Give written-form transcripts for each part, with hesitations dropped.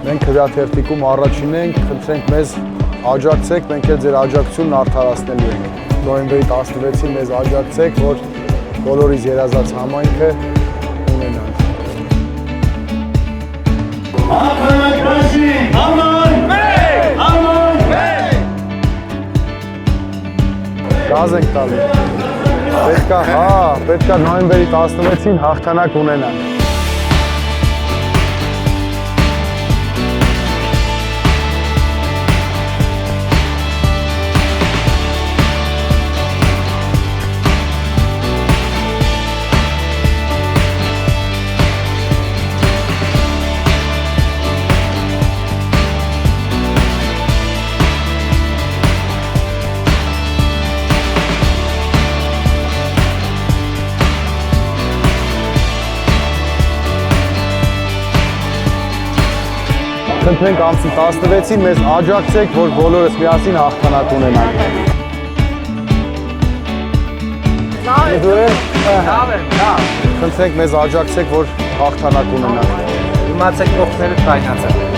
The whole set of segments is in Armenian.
Մենք հրաթերթիկում առաջին ենք, խնդրենք մեզ աջակցեք, մենք էլ ձեր աջակցությունն արդարացնելու ենք։ Նոյեմբերի 16-ին մեզ աջակցեք, որ բոլորիս երազած համայնքը ունենանք։ Գազ ենք տալի։ Պետքա նոյեմբերի 16-ին հաղթանակ ունենանք։ Խնդրենք ամսի 16-ին մեզ աջակցեք, որ բոլորս միասին հաղթանակ ունենանք։ Խնդրենք մեզ աջակցեք, որ հաղթանակ ունենանք։ Իմացեք կողքները կայնացեք։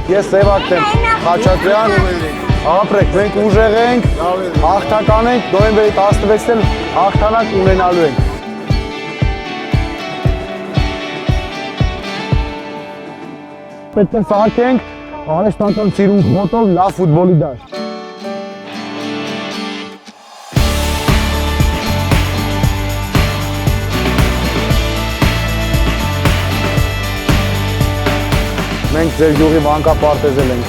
Ես Սևակ եմ, Խաչատրյան, ապրեք, մենք ուժեղ ենք, հաղթական ենք, նոյեմբերի 16-ին հաղթանակ ունենալու ենք։ Պետք է սարքենք արհեստական սիրուն խոտով լավ ֆուտբոլի դաշտ։ Մենք ձեր յուղի մանկապարտեզել ենք,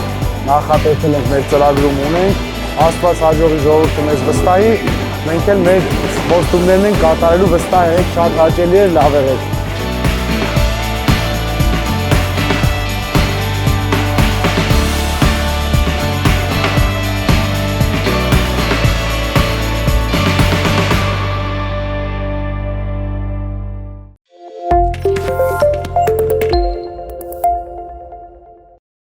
նախատեսել ենք, մեր ծրագրում ունենք, Աստված հաջողի ժողովուրդը մեզ վստահի, մենք էլ մեր խոստումներն ենք կատարելու վստահ եք, շատ հաճելի էր, լավ եղեք։